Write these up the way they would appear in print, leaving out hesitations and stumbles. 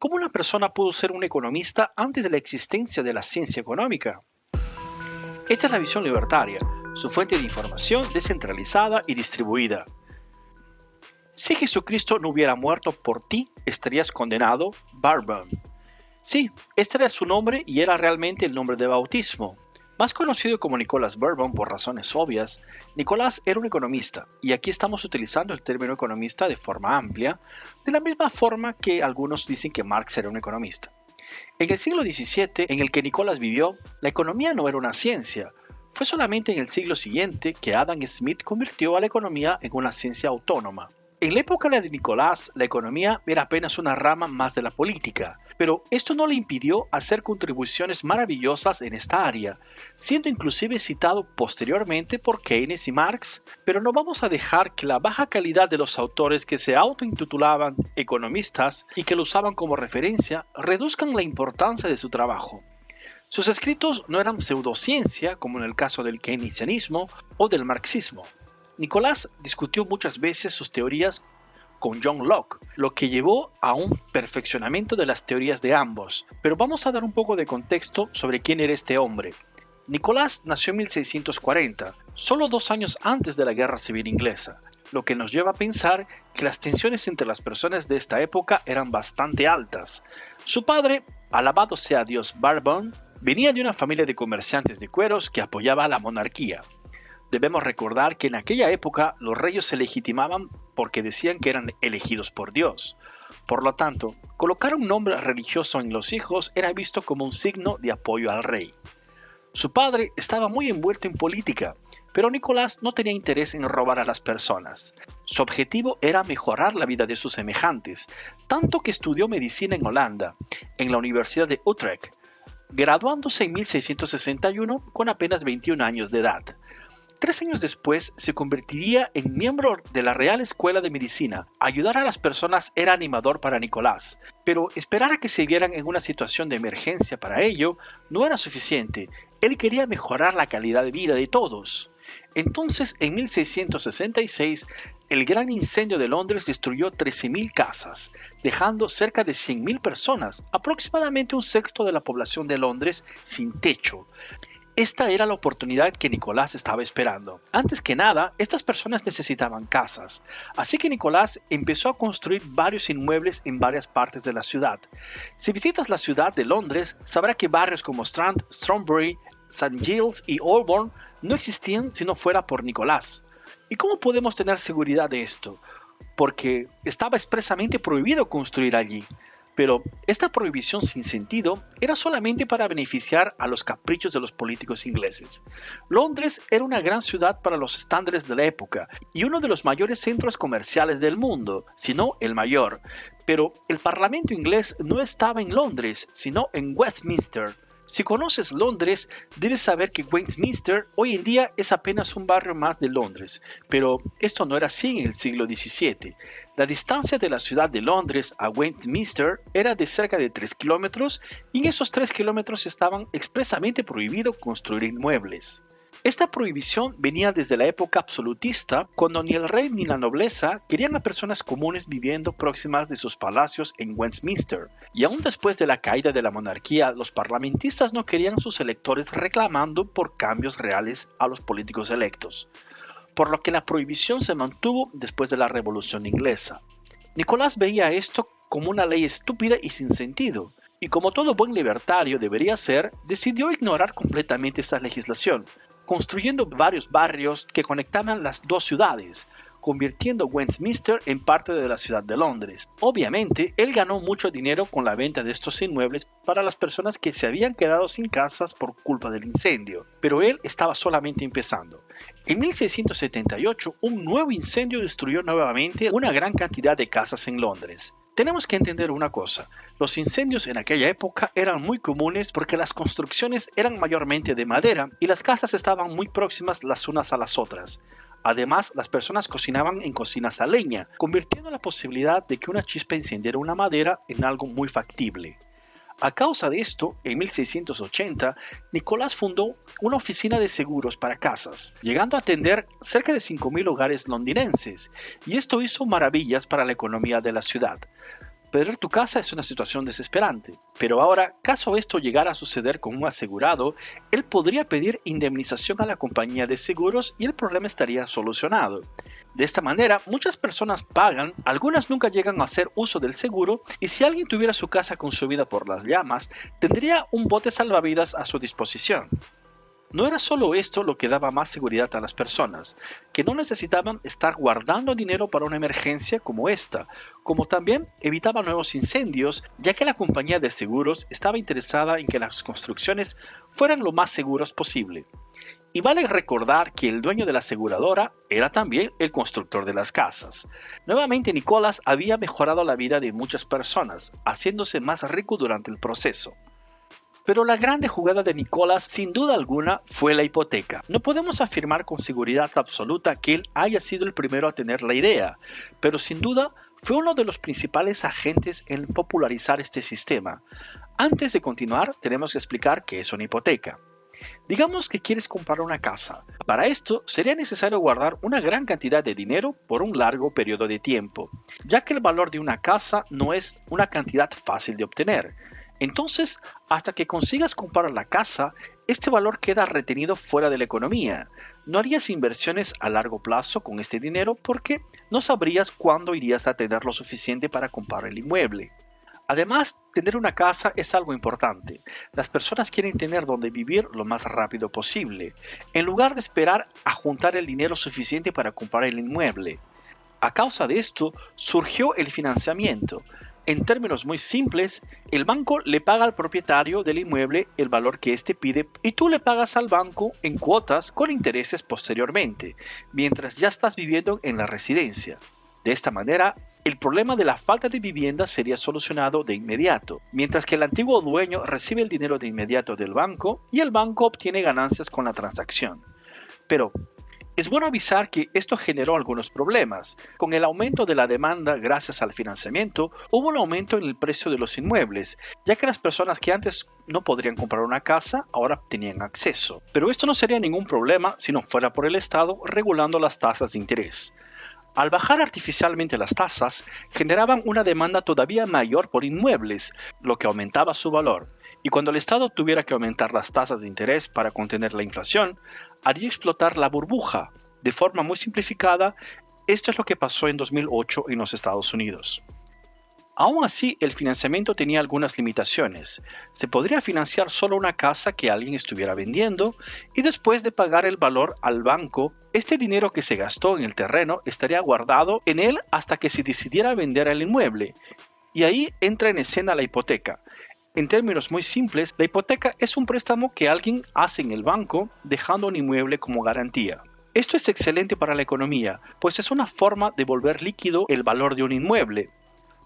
¿Cómo una persona pudo ser un economista antes de la existencia de la ciencia económica? Esta es la visión libertaria, su fuente de información descentralizada y distribuida. Si Jesucristo no hubiera muerto por ti, estarías condenado, Barban. Sí, este era su nombre y era realmente el nombre de bautismo. Más conocido como Nicholas Bourbon por razones obvias, Nicolás era un economista, y aquí estamos utilizando el término economista de forma amplia, de la misma forma que algunos dicen que Marx era un economista. En el siglo XVII, en el que Nicolás vivió, la economía no era una ciencia. Fue solamente en el siglo siguiente que Adam Smith convirtió a la economía en una ciencia autónoma. En la época de Nicolás, la economía era apenas una rama más de la política, pero esto no le impidió hacer contribuciones maravillosas en esta área, siendo inclusive citado posteriormente por Keynes y Marx, pero no vamos a dejar que la baja calidad de los autores que se autointitulaban economistas y que lo usaban como referencia reduzcan la importancia de su trabajo. Sus escritos no eran pseudociencia, como en el caso del keynesianismo o del marxismo. Nicolás discutió muchas veces sus teorías con John Locke, lo que llevó a un perfeccionamiento de las teorías de ambos. Pero vamos a dar un poco de contexto sobre quién era este hombre. Nicolás nació en 1640, solo 2 años antes de la Guerra Civil Inglesa, lo que nos lleva a pensar que las tensiones entre las personas de esta época eran bastante altas. Su padre, alabado sea Dios Bourbon, venía de una familia de comerciantes de cueros que apoyaba a la monarquía. Debemos recordar que en aquella época los reyes se legitimaban porque decían que eran elegidos por Dios. Por lo tanto, colocar un nombre religioso en los hijos era visto como un signo de apoyo al rey. Su padre estaba muy envuelto en política, pero Nicolás no tenía interés en robar a las personas. Su objetivo era mejorar la vida de sus semejantes, tanto que estudió medicina en Holanda, en la Universidad de Utrecht, graduándose en 1661 con apenas 21 años de edad. 3 años después se convertiría en miembro de la Real Escuela de Medicina. Ayudar a las personas era animador para Nicolás, pero esperar a que se vieran en una situación de emergencia para ello no era suficiente. Él quería mejorar la calidad de vida de todos. Entonces, en 1666, el gran incendio de Londres destruyó 13.000 casas, dejando cerca de 100.000 personas, aproximadamente un sexto de la población de Londres, sin techo. Esta era la oportunidad que Nicolás estaba esperando. Antes que nada, estas personas necesitaban casas, así que Nicolás empezó a construir varios inmuebles en varias partes de la ciudad. Si visitas la ciudad de Londres, sabrás que barrios como Strand, Strawberry, St. Giles y Holborn no existían si no fuera por Nicolás. ¿Y cómo podemos tener seguridad de esto? Porque estaba expresamente prohibido construir allí. Pero esta prohibición sin sentido era solamente para beneficiar a los caprichos de los políticos ingleses. Londres era una gran ciudad para los estándares de la época y uno de los mayores centros comerciales del mundo, si no el mayor. Pero el Parlamento inglés no estaba en Londres, sino en Westminster. Si conoces Londres, debes saber que Westminster hoy en día es apenas un barrio más de Londres, pero esto no era así en el siglo XVII. La distancia de la ciudad de Londres a Westminster era de cerca de 3 kilómetros y en esos 3 kilómetros estaban expresamente prohibido construir inmuebles. Esta prohibición venía desde la época absolutista, cuando ni el rey ni la nobleza querían a personas comunes viviendo próximas de sus palacios en Westminster, y aún después de la caída de la monarquía, los parlamentistas no querían a sus electores reclamando por cambios reales a los políticos electos, por lo que la prohibición se mantuvo después de la Revolución Inglesa. Nicolás veía esto como una ley estúpida y sin sentido, y como todo buen libertario debería ser, decidió ignorar completamente esta legislación, construyendo varios barrios que conectaban las dos ciudades, convirtiendo Westminster en parte de la ciudad de Londres. Obviamente, él ganó mucho dinero con la venta de estos inmuebles para las personas que se habían quedado sin casas por culpa del incendio, pero él estaba solamente empezando. En 1678, un nuevo incendio destruyó nuevamente una gran cantidad de casas en Londres. Tenemos que entender una cosa, los incendios en aquella época eran muy comunes porque las construcciones eran mayormente de madera y las casas estaban muy próximas las unas a las otras. Además, las personas cocinaban en cocinas a leña, convirtiendo la posibilidad de que una chispa encendiera una madera en algo muy factible. A causa de esto, en 1680, Nicolás fundó una oficina de seguros para casas, llegando a atender cerca de 5.000 hogares londinenses, y esto hizo maravillas para la economía de la ciudad. Perder tu casa es una situación desesperante, pero ahora, caso esto llegara a suceder con un asegurado, él podría pedir indemnización a la compañía de seguros y el problema estaría solucionado. De esta manera, muchas personas pagan, algunas nunca llegan a hacer uso del seguro y si alguien tuviera su casa consumida por las llamas, tendría un bote salvavidas a su disposición. No era solo esto lo que daba más seguridad a las personas, que no necesitaban estar guardando dinero para una emergencia como esta, como también evitaba nuevos incendios, ya que la compañía de seguros estaba interesada en que las construcciones fueran lo más seguras posible. Y vale recordar que el dueño de la aseguradora era también el constructor de las casas. Nuevamente, Nicolás había mejorado la vida de muchas personas, haciéndose más rico durante el proceso. Pero la grande jugada de Nicolás, sin duda alguna, fue la hipoteca. No podemos afirmar con seguridad absoluta que él haya sido el primero a tener la idea, pero sin duda fue uno de los principales agentes en popularizar este sistema. Antes de continuar, tenemos que explicar qué es una hipoteca. Digamos que quieres comprar una casa. Para esto sería necesario guardar una gran cantidad de dinero por un largo periodo de tiempo, ya que el valor de una casa no es una cantidad fácil de obtener. Entonces, hasta que consigas comprar la casa, este valor queda retenido fuera de la economía. No harías inversiones a largo plazo con este dinero porque no sabrías cuándo irías a tener lo suficiente para comprar el inmueble. Además, tener una casa es algo importante. Las personas quieren tener donde vivir lo más rápido posible, en lugar de esperar a juntar el dinero suficiente para comprar el inmueble. A causa de esto, surgió el financiamiento. En términos muy simples, el banco le paga al propietario del inmueble el valor que éste pide y tú le pagas al banco en cuotas con intereses posteriormente, mientras ya estás viviendo en la residencia. De esta manera, el problema de la falta de vivienda sería solucionado de inmediato, mientras que el antiguo dueño recibe el dinero de inmediato del banco y el banco obtiene ganancias con la transacción. Pero es bueno avisar que esto generó algunos problemas. Con el aumento de la demanda gracias al financiamiento, hubo un aumento en el precio de los inmuebles, ya que las personas que antes no podrían comprar una casa, ahora tenían acceso. Pero esto no sería ningún problema si no fuera por el Estado regulando las tasas de interés. Al bajar artificialmente las tasas, generaban una demanda todavía mayor por inmuebles, lo que aumentaba su valor. Y cuando el Estado tuviera que aumentar las tasas de interés para contener la inflación, haría explotar la burbuja. De forma muy simplificada, esto es lo que pasó en 2008 en los Estados Unidos. Aún así, el financiamiento tenía algunas limitaciones. Se podría financiar solo una casa que alguien estuviera vendiendo y después de pagar el valor al banco, este dinero que se gastó en el terreno estaría guardado en él hasta que se decidiera vender el inmueble. Y ahí entra en escena la hipoteca. En términos muy simples, la hipoteca es un préstamo que alguien hace en el banco dejando un inmueble como garantía. Esto es excelente para la economía, pues es una forma de volver líquido el valor de un inmueble.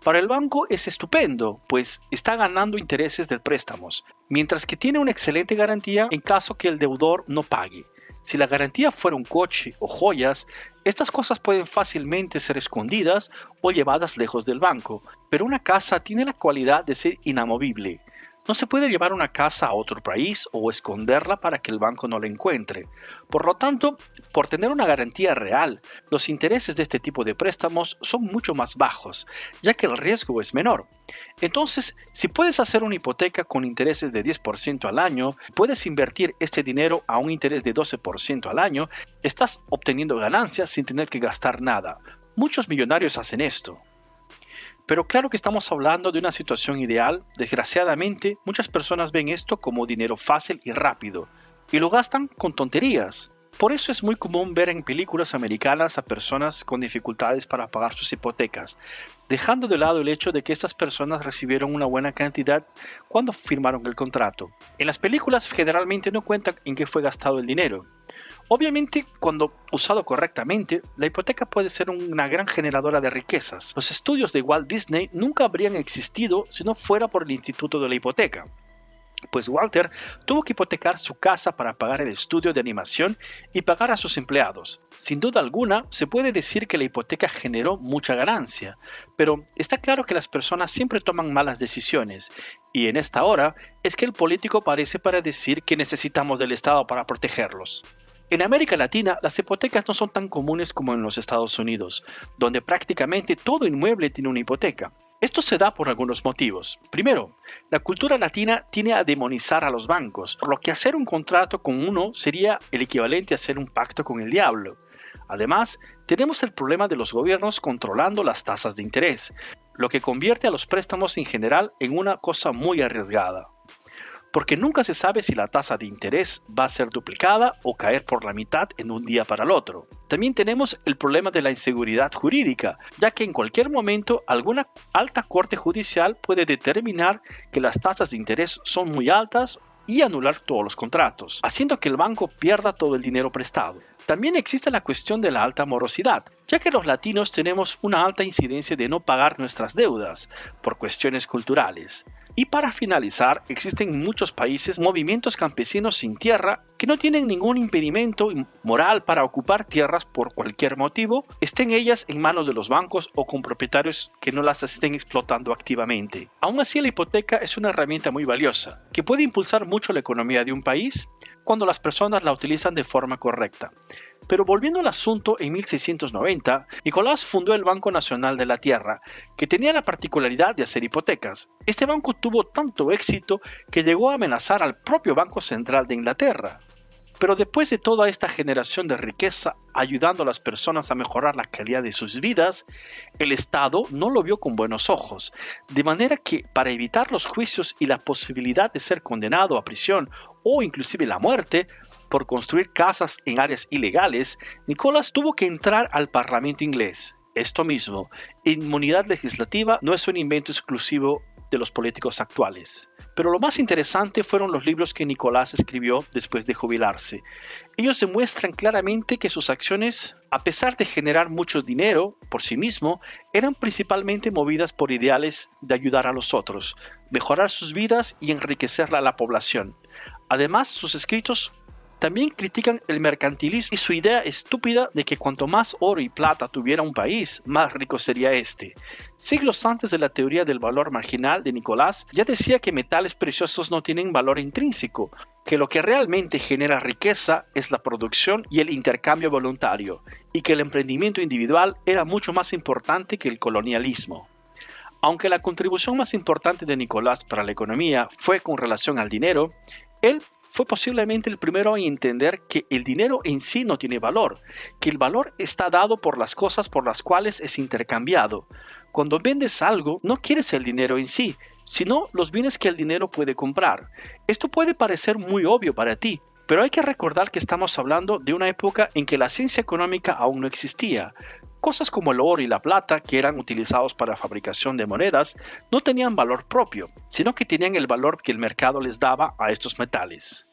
Para el banco es estupendo, pues está ganando intereses del préstamo, mientras que tiene una excelente garantía en caso que el deudor no pague. Si la garantía fuera un coche o joyas, estas cosas pueden fácilmente ser escondidas o llevadas lejos del banco, pero una casa tiene la cualidad de ser inamovible. No se puede llevar una casa a otro país o esconderla para que el banco no la encuentre. Por lo tanto, por tener una garantía real, los intereses de este tipo de préstamos son mucho más bajos, ya que el riesgo es menor. Entonces, si puedes hacer una hipoteca con intereses de 10% al año, puedes invertir este dinero a un interés de 12% al año, estás obteniendo ganancias sin tener que gastar nada. Muchos millonarios hacen esto. Pero claro que estamos hablando de una situación ideal. Desgraciadamente, muchas personas ven esto como dinero fácil y rápido, y lo gastan con tonterías. Por eso es muy común ver en películas americanas a personas con dificultades para pagar sus hipotecas, dejando de lado el hecho de que estas personas recibieron una buena cantidad cuando firmaron el contrato. En las películas generalmente no cuentan en qué fue gastado el dinero. Obviamente, cuando usado correctamente, la hipoteca puede ser una gran generadora de riquezas. Los estudios de Walt Disney nunca habrían existido si no fuera por el Instituto de la Hipoteca. Pues Walter tuvo que hipotecar su casa para pagar el estudio de animación y pagar a sus empleados. Sin duda alguna, se puede decir que la hipoteca generó mucha ganancia, pero está claro que las personas siempre toman malas decisiones, y en esta hora es que el político aparece para decir que necesitamos del Estado para protegerlos. En América Latina, las hipotecas no son tan comunes como en los Estados Unidos, donde prácticamente todo inmueble tiene una hipoteca. Esto se da por algunos motivos. Primero, la cultura latina tiende a demonizar a los bancos, por lo que hacer un contrato con uno sería el equivalente a hacer un pacto con el diablo. Además, tenemos el problema de los gobiernos controlando las tasas de interés, lo que convierte a los préstamos en general en una cosa muy arriesgada. Porque nunca se sabe si la tasa de interés va a ser duplicada o caer por la mitad en un día para el otro. También tenemos el problema de la inseguridad jurídica, ya que en cualquier momento alguna alta corte judicial puede determinar que las tasas de interés son muy altas y anular todos los contratos, haciendo que el banco pierda todo el dinero prestado. También existe la cuestión de la alta morosidad, ya que los latinos tenemos una alta incidencia de no pagar nuestras deudas por cuestiones culturales. Y para finalizar, existen en muchos países movimientos campesinos sin tierra que no tienen ningún impedimento moral para ocupar tierras por cualquier motivo, estén ellas en manos de los bancos o con propietarios que no las estén explotando activamente. Aún así, la hipoteca es una herramienta muy valiosa, que puede impulsar mucho la economía de un país cuando las personas la utilizan de forma correcta. Pero volviendo al asunto, en 1690, Nicolás fundó el Banco Nacional de la Tierra, que tenía la particularidad de hacer hipotecas. Este banco tuvo tanto éxito que llegó a amenazar al propio Banco Central de Inglaterra. Pero después de toda esta generación de riqueza, ayudando a las personas a mejorar la calidad de sus vidas, el Estado no lo vio con buenos ojos, de manera que para evitar los juicios y la posibilidad de ser condenado a prisión o inclusive la muerte, por construir casas en áreas ilegales, Nicolás tuvo que entrar al Parlamento inglés. Esto mismo, inmunidad legislativa no es un invento exclusivo de los políticos actuales. Pero lo más interesante fueron los libros que Nicolás escribió después de jubilarse. Ellos demuestran claramente que sus acciones, a pesar de generar mucho dinero por sí mismo, eran principalmente movidas por ideales de ayudar a los otros, mejorar sus vidas y enriquecer a la población. Además, sus escritos también critican el mercantilismo y su idea estúpida de que cuanto más oro y plata tuviera un país, más rico sería este. Siglos antes de la teoría del valor marginal de Nicolás, ya decía que metales preciosos no tienen valor intrínseco, que lo que realmente genera riqueza es la producción y el intercambio voluntario, y que el emprendimiento individual era mucho más importante que el colonialismo. Aunque la contribución más importante de Nicolás para la economía fue con relación al dinero, él fue posiblemente el primero en entender que el dinero en sí no tiene valor, que el valor está dado por las cosas por las cuales es intercambiado. Cuando vendes algo, no quieres el dinero en sí, sino los bienes que el dinero puede comprar. Esto puede parecer muy obvio para ti, pero hay que recordar que estamos hablando de una época en que la ciencia económica aún no existía. Cosas como el oro y la plata, que eran utilizados para la fabricación de monedas, no tenían valor propio, sino que tenían el valor que el mercado les daba a estos metales.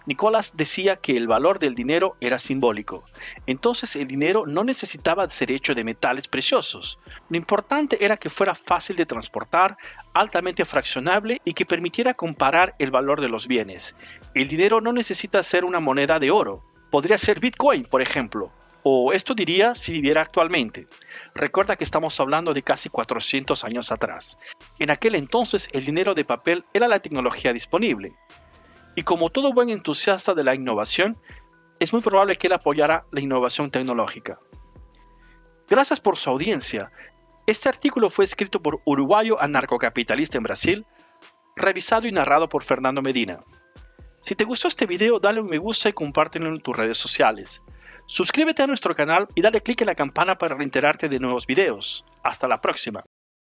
Nicolás decía que el valor del dinero era simbólico. Entonces el dinero no necesitaba ser hecho de metales preciosos. Lo importante era que fuera fácil de transportar, altamente fraccionable y que permitiera comparar el valor de los bienes. El dinero no necesita ser una moneda de oro. Podría ser Bitcoin, por ejemplo. O esto diría si viviera actualmente. Recuerda que estamos hablando de casi 400 años atrás. En aquel entonces el dinero de papel era la tecnología disponible. Y como todo buen entusiasta de la innovación, es muy probable que él apoyara la innovación tecnológica. Gracias por su audiencia. Este artículo fue escrito por uruguayo anarcocapitalista en Brasil, revisado y narrado por Fernando Medina. Si te gustó este video, dale un me gusta y compártelo en tus redes sociales. Suscríbete a nuestro canal y dale click en la campana para enterarte de nuevos videos. Hasta la próxima.